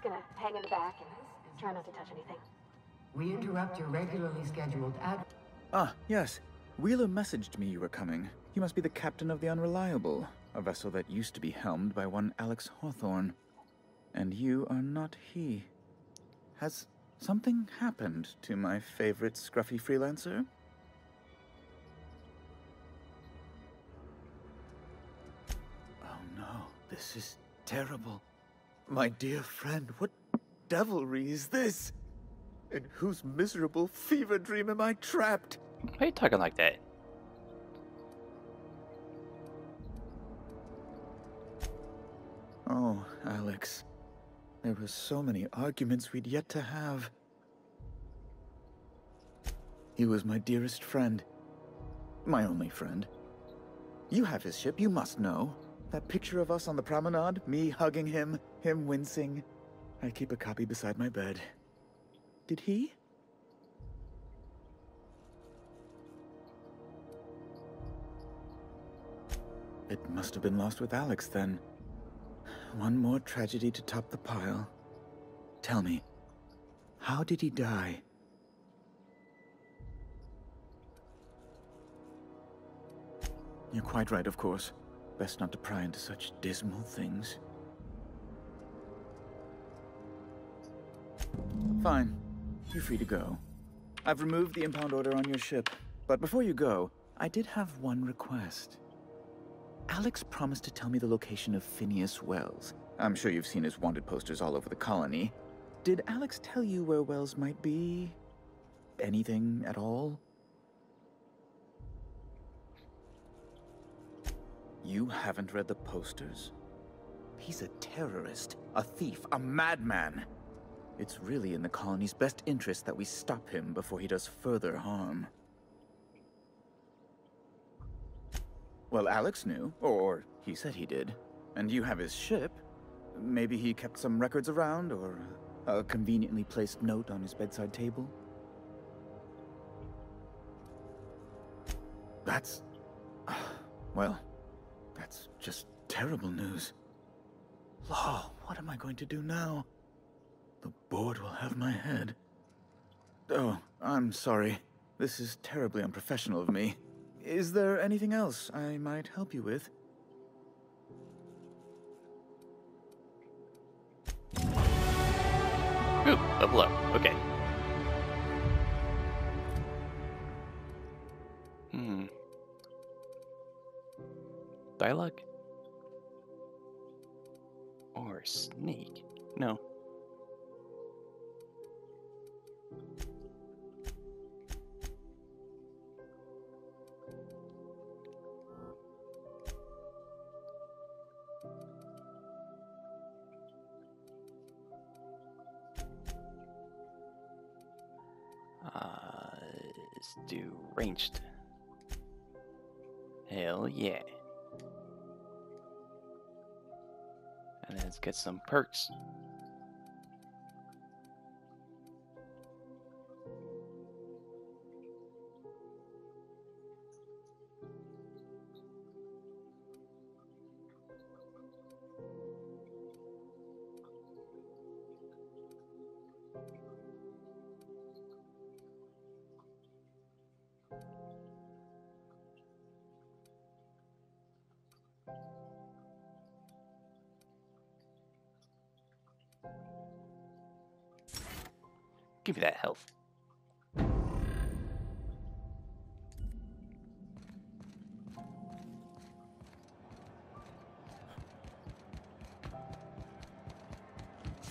just gonna hang in the back and try not to touch anything. We interrupt your regularly scheduled ad... Ah, yes. Wheeler messaged me you were coming. You must be the captain of the Unreliable, a vessel that used to be helmed by one Alex Hawthorne. And you are not he. Has something happened to my favorite scruffy freelancer? Oh no, this is terrible. My dear friend, what devilry is this? In whose miserable fever dream am I trapped? Why are you talking like that? Oh, Alex. There were so many arguments we'd yet to have. He was my dearest friend. My only friend. You have his ship, you must know. That picture of us on the promenade, me hugging him, him wincing. I keep a copy beside my bed. Did he? It must have been lost with Alex, then. One more tragedy to top the pile. Tell me, how did he die? You're quite right, of course. Best not to pry into such dismal things. Fine. You're free to go. I've removed the impound order on your ship. But before you go, I did have one request. Alex promised to tell me the location of Phineas Wells. I'm sure you've seen his wanted posters all over the colony. Did Alex tell you where Wells might be? Anything at all? You haven't read the posters? He's a terrorist, a thief, a madman. It's really in the colony's best interest that we stop him before he does further harm. Well, Alex knew, or he said he did. And you have his ship. Maybe he kept some records around, or a conveniently placed note on his bedside table. That's... well, that's just terrible news. Law, what am I going to do now? The board will have my head. Oh, I'm sorry. This is terribly unprofessional of me. Is there anything else I might help you with? Ooh, level up. Okay. Dialogue? Or sneak? No. Let's do ranged. Hell yeah. And then let's get some perks. Give me that health.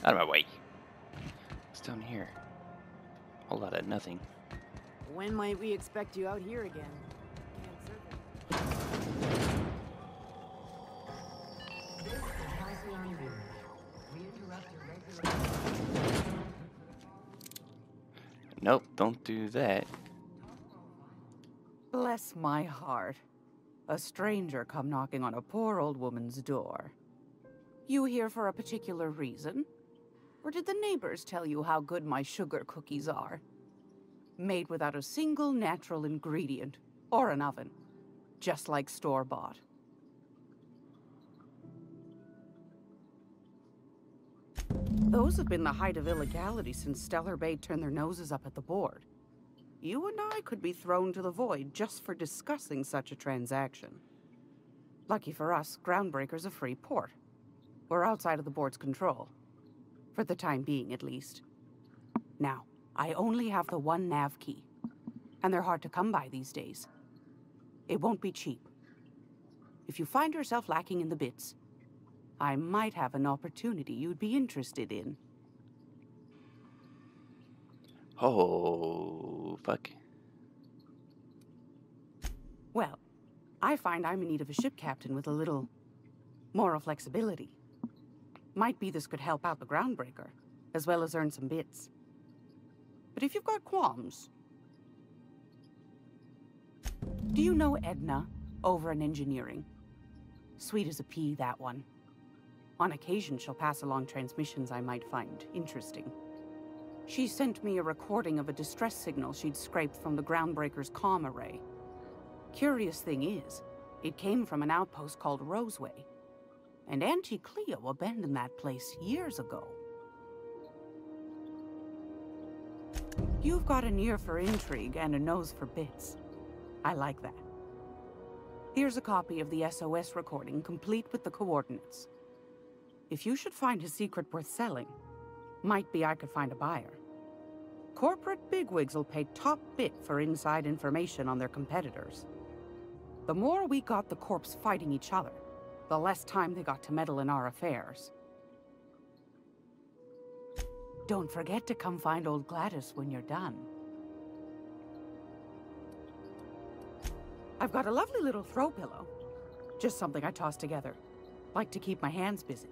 Out of my way. What's down here? A whole lot of nothing. When might we expect you out here again? Nope, don't do that. Bless my heart. A stranger come knocking on a poor old woman's door. You here for a particular reason? Or did the neighbors tell you how good my sugar cookies are? Made without a single natural ingredient, or an oven. Just like store-bought. Those have been the height of illegality since Stellar Bay turned their noses up at the board. You and I could be thrown to the void just for discussing such a transaction. Lucky for us, Groundbreaker's a free port. We're outside of the board's control. For the time being, at least. Now, I only have the one nav key. And they're hard to come by these days. It won't be cheap. If you find yourself lacking in the bits, I might have an opportunity you'd be interested in. Oh, fuck. Well, I find I'm in need of a ship captain with a little moral flexibility. Might be this could help out the Groundbreaker, as well as earn some bits. But if you've got qualms... Do you know Edna, over in engineering? Sweet as a pea, that one. On occasion, she'll pass along transmissions I might find interesting. She sent me a recording of a distress signal she'd scraped from the Groundbreaker's comm array. Curious thing is, it came from an outpost called Roseway. And Auntie Cleo abandoned that place years ago. You've got an ear for intrigue and a nose for bits. I like that. Here's a copy of the SOS recording, complete with the coordinates. If you should find a secret worth selling, might be I could find a buyer. Corporate bigwigs will pay top bit for inside information on their competitors. The more we got the corps fighting each other, the less time they got to meddle in our affairs. Don't forget to come find old Gladys when you're done. I've got a lovely little throw pillow. Just something I toss together. Like to keep my hands busy.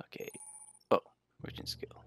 Okay. Oh, origin skill.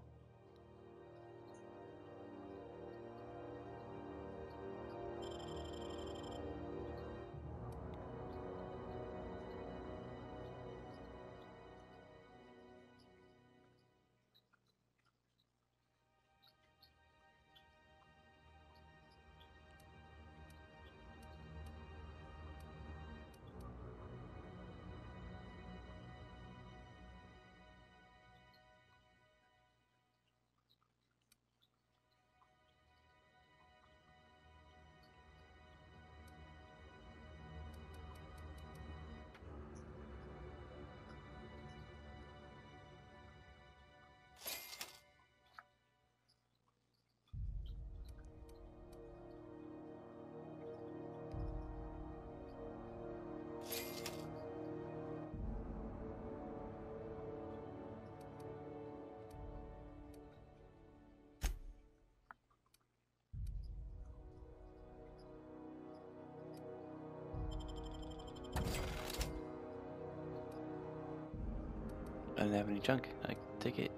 I didn't have any junk. I take it.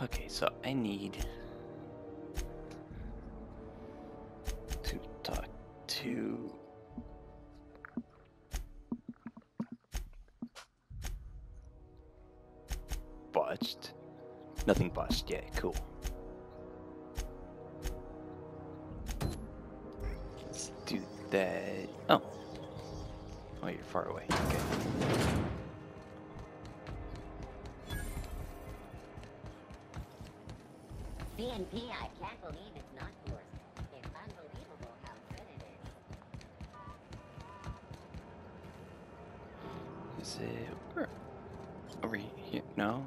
Okay, so I need to talk to botched. Nothing botched yet. Cool. Let's do that. Oh, oh, you're far away. Okay. CNP, I can't believe it's not yours. It's unbelievable how good it is. Is it where? Over here? No.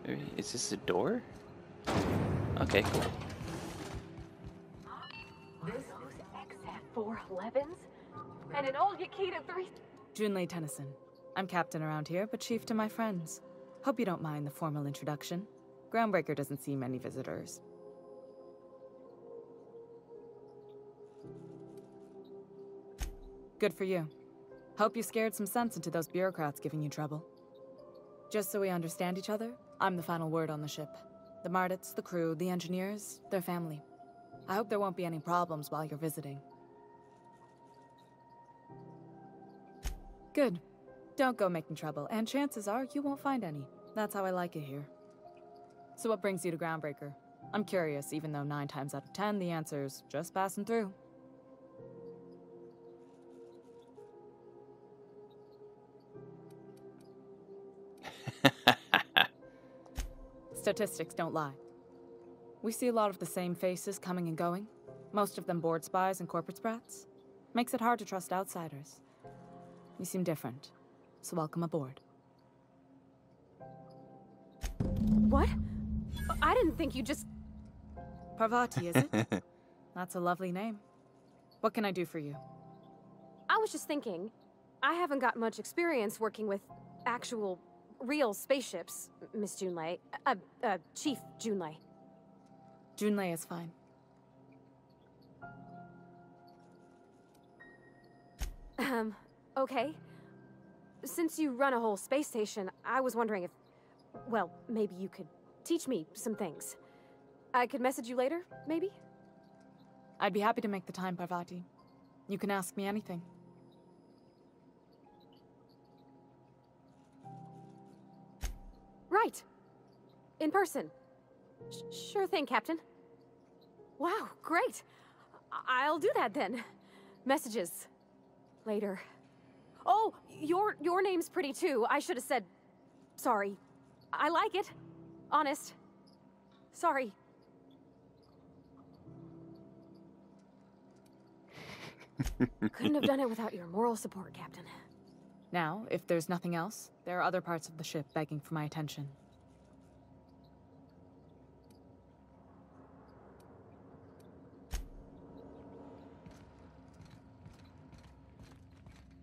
Maybe, is this a door? Okay, cool. Those XF411s? And an old Yakita 3... Junlei Tennyson. I'm captain around here, but chief to my friends. Hope you don't mind the formal introduction. Groundbreaker doesn't see many visitors. Good for you. Hope you scared some sense into those bureaucrats giving you trouble. Just so we understand each other, I'm the final word on the ship. The Mardits, the crew, the engineers, their family. I hope there won't be any problems while you're visiting. Good. Don't go making trouble, and chances are you won't find any. That's how I like it here. So what brings you to Groundbreaker? I'm curious, even though 9 times out of 10 the answer's just passing through. Statistics don't lie. We see a lot of the same faces coming and going, most of them board spies and corporate sprats. Makes it hard to trust outsiders. You seem different, so welcome aboard. What? I didn't think you just... Parvati, is it? That's a lovely name. What can I do for you? I was just thinking, I haven't got much experience working with actual, real spaceships, Miss Junlei. Chief Junlei. Junlei is fine. Okay. Since you run a whole space station, I was wondering if... Well, maybe you could teach me some things. I could message you later, maybe? I'd be happy to make the time, Parvati. You can ask me anything. Right. In person. Sure thing, Captain. Wow, great. I'll do that then. Messages. Later. Oh, your name's pretty too. I should have said... Sorry. I like it. Honest. Sorry. Couldn't have done it without your moral support, Captain. Now, if there's nothing else, there are other parts of the ship begging for my attention.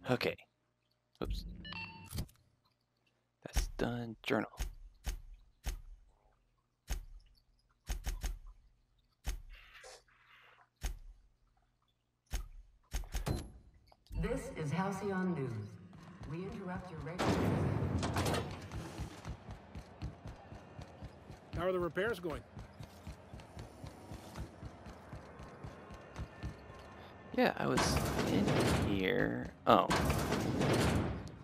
Okay. Oops. That's done. Journal. This is Halcyon News. We interrupt your regular... How are the repairs going? Yeah, I was in here. Oh.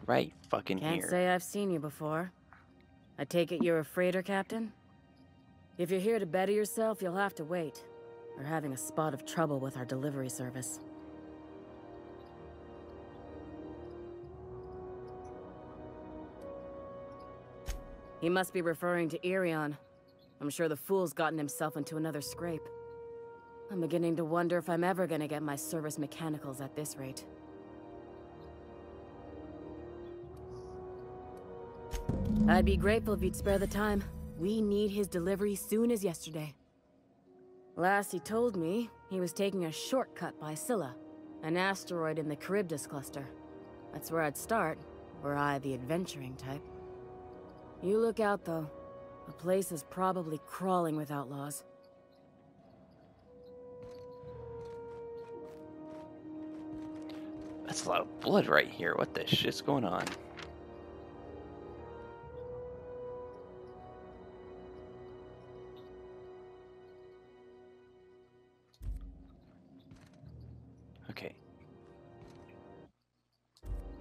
Right fucking Can't here. say I've seen you before. I take it you're a freighter, Captain? If you're here to better yourself, you'll have to wait. We're having a spot of trouble with our delivery service. He must be referring to Irion. I'm sure the fool's gotten himself into another scrape. I'm beginning to wonder if I'm ever gonna get my service mechanicals at this rate. I'd be grateful if you'd spare the time. We need his delivery soon as yesterday. Last he told me, he was taking a shortcut by Scylla, an asteroid in the Charybdis cluster. That's where I'd start, were I the adventuring type. You look out, though. The place is probably crawling with outlaws. That's a lot of blood right here. What the shit's going on? Okay.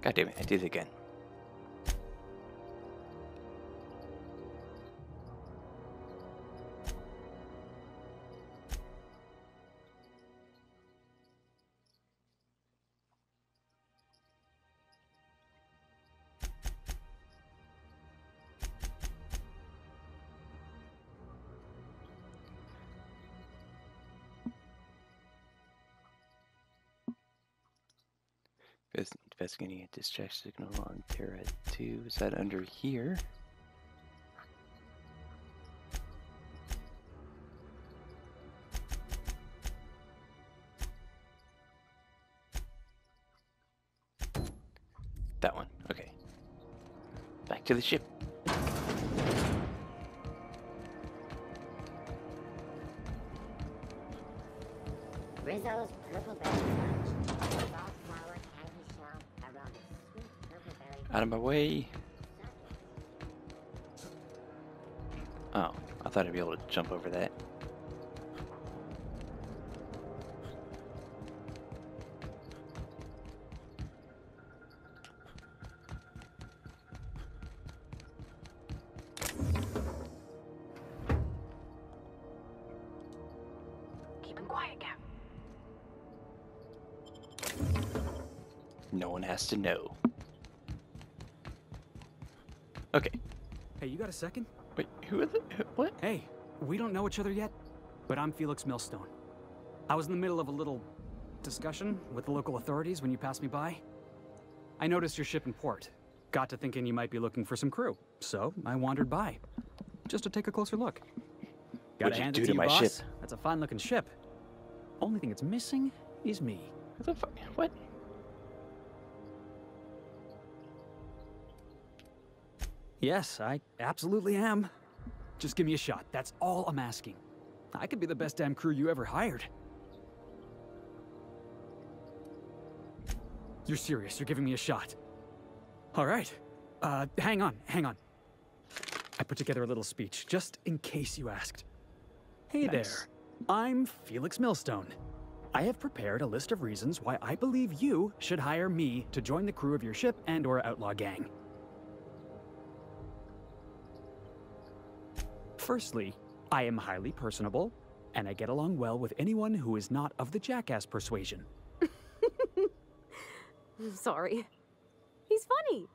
God damn it, I did it again. Investigating a discharge signal on Terra 2. Is that under here? That one. Okay. Back to the ship. Rizzo's purple berry crunch. Soft flour candy shop around the sweet purple berry. Out of my way. Oh, I thought I'd be able to jump over that. Keep him quiet, Cap. No one has to know. Okay. Hey, you got a second? Wait, who are the... what? Hey, we don't know each other yet, but I'm Felix Millstone. I was in the middle of a little discussion with the local authorities when you passed me by. I noticed your ship in port. Got to thinking you might be looking for some crew, so I wandered by, just to take a closer look. What'd Gotta you hand do it to you, my boss. ship? That's a fine-looking ship. Only thing it's missing is me. What the fuck? What? Yes, I absolutely am. Just give me a shot. That's all I'm asking. I could be the best damn crew you ever hired. You're serious. You're giving me a shot. All right. Hang on. I put together a little speech, just in case you asked. Hey Nice. there. I'm Felix Millstone. I have prepared a list of reasons why I believe you should hire me to join the crew of your ship and/or outlaw gang. Firstly, I am highly personable, and I get along well with anyone who is not of the jackass persuasion. Sorry. He's funny.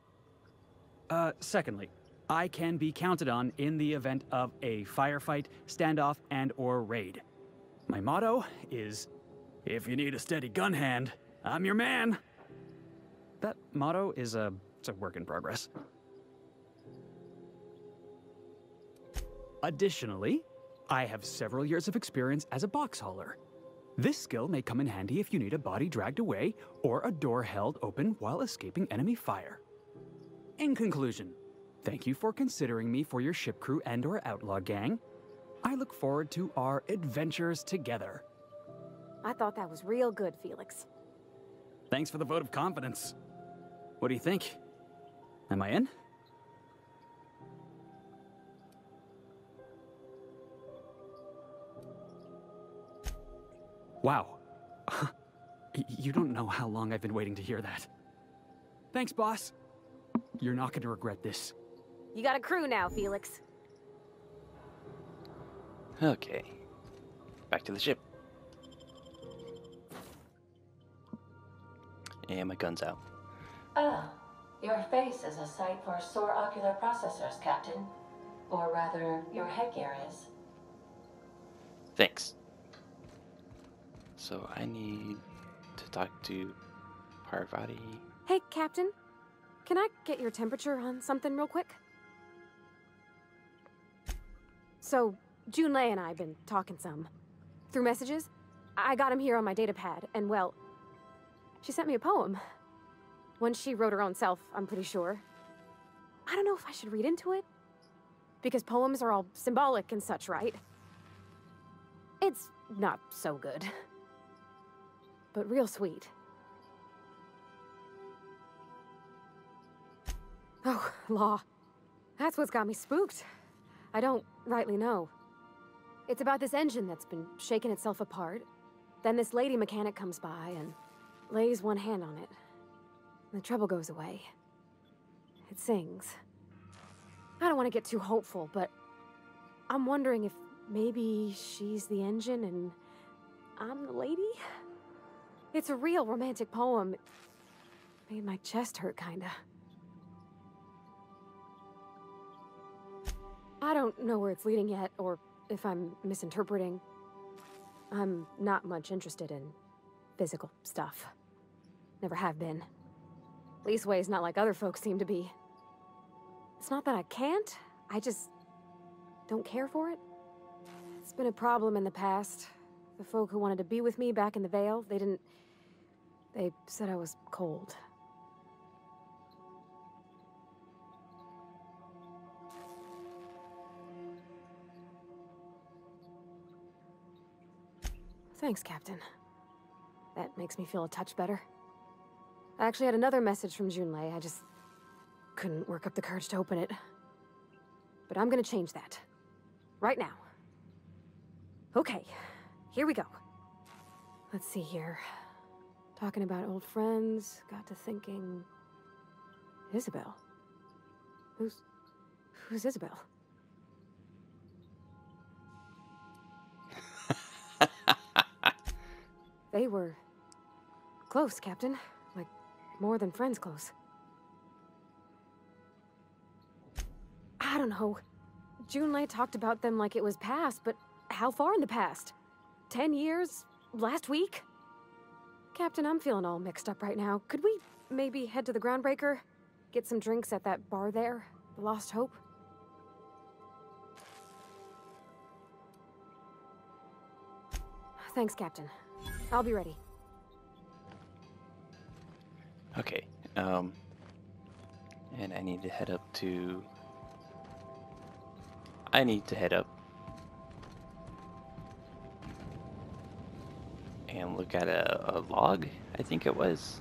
Secondly, I can be counted on in the event of a firefight, standoff, and/or raid. My motto is, if you need a steady gun hand, I'm your man. That motto is it's a work in progress. Additionally, I have several years of experience as a box hauler. This skill may come in handy if you need a body dragged away or a door held open while escaping enemy fire. In conclusion, thank you for considering me for your ship crew and/or outlaw gang. I look forward to our adventures together. I thought that was real good, Felix. Thanks for the vote of confidence. What do you think? Am I in? Wow. You don't know how long I've been waiting to hear that. Thanks, boss. You're not going to regret this. You got a crew now, Felix. Okay. Back to the ship. And my gun's out. Ah, your face is a sight for sore ocular processors, Captain. Or rather, your headgear is. Thanks. So I need to talk to Parvati. Hey, Captain. Can I get your temperature on something real quick? So, Junlei and I have been talking some. Through messages. I got him here on my datapad, and well, she sent me a poem. One she wrote her own self, I'm pretty sure. I don't know if I should read into it. Because poems are all symbolic and such, right? It's not so good. But real sweet. Oh, law. That's what's got me spooked. I don't rightly know. It's about this engine that's been shaking itself apart. Then this lady mechanic comes by and lays one hand on it. And the trouble goes away. It sings. I don't want to get too hopeful, but I'm wondering if maybe she's the engine and I'm the lady? It's a real romantic poem. It made my chest hurt, kinda. I don't know where it's leading yet, or if I'm misinterpreting. I'm not much interested in physical stuff. Never have been. Leastways not like other folks seem to be. It's not that I can't, I just don't care for it. It's been a problem in the past. The folk who wanted to be with me back in the Vale, they said I was cold. Thanks, Captain. That makes me feel a touch better. I actually had another message from Junlei. I just couldn't work up the courage to open it. But I'm gonna change that. Right now. Okay, here we go. Let's see here. Talking about old friends, got to thinking... Isabel? Who's Isabel? They were... close, Captain. Like, more than friends close. I don't know. Junlei talked about them like it was past, but how far in the past? 10 years? Last week? Captain, I'm feeling all mixed up right now. Could we maybe head to the Groundbreaker? Get some drinks at that bar there? The Lost Hope? Thanks, Captain. I'll be ready. Okay, and I need to head up to... I need to head up and look at a log, I think it was.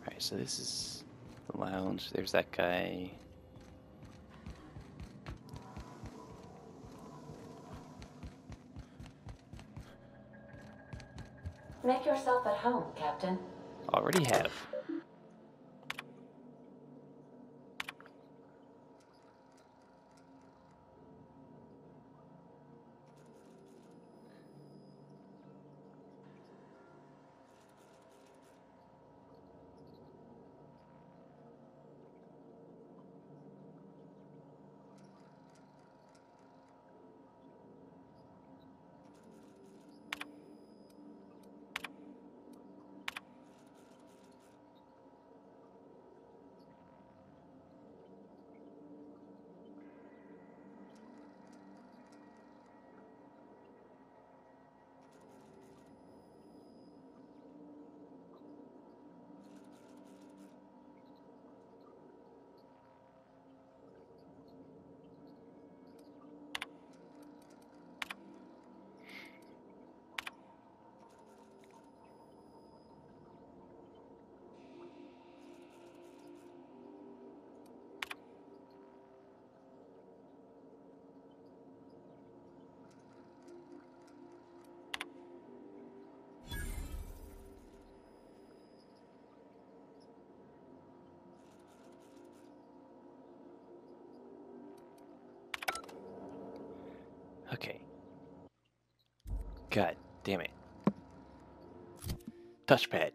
Alright, so this is the lounge. There's that guy. Make yourself at home, Captain. Already have. Okay. God damn it. Touchpad.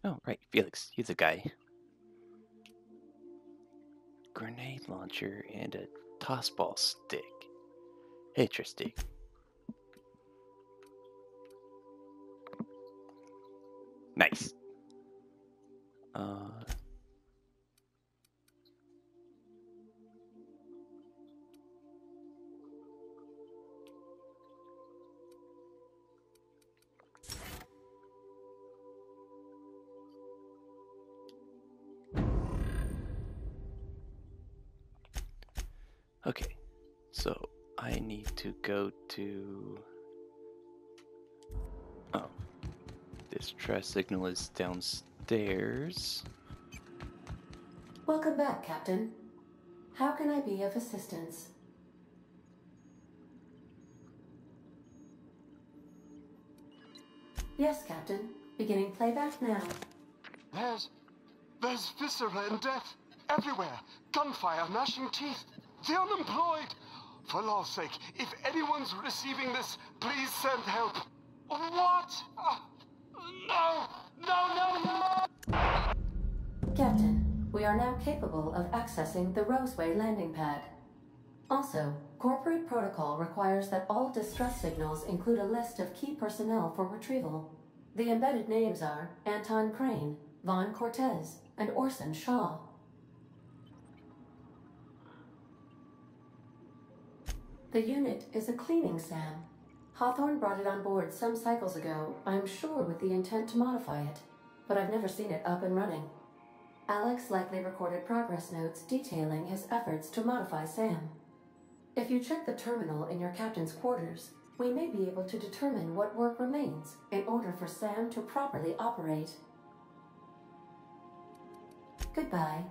Oh, right, Felix, he's a guy. Grenade launcher and a tossball stick. Interesting. Nice. Okay, so I need to go to... Oh, this trash signal is downstairs. Welcome back, Captain. How can I be of assistance? Yes, Captain. Beginning playback now. There's viscera and death everywhere. Gunfire, gnashing teeth. The unemployed. For law's sake, if anyone's receiving this, please send help. What? No! Captain, we are now capable of accessing the Roseway landing pad. Also, corporate protocol requires that all distress signals include a list of key personnel for retrieval. The embedded names are Anton Crane, Vaughn Cortez, and Orson Shaw. The unit is a cleaning SAM. Hawthorne brought it on board some cycles ago, I'm sure with the intent to modify it, but I've never seen it up and running. Alex likely recorded progress notes detailing his efforts to modify Sam. If you check the terminal in your captain's quarters, we may be able to determine what work remains in order for Sam to properly operate. Goodbye.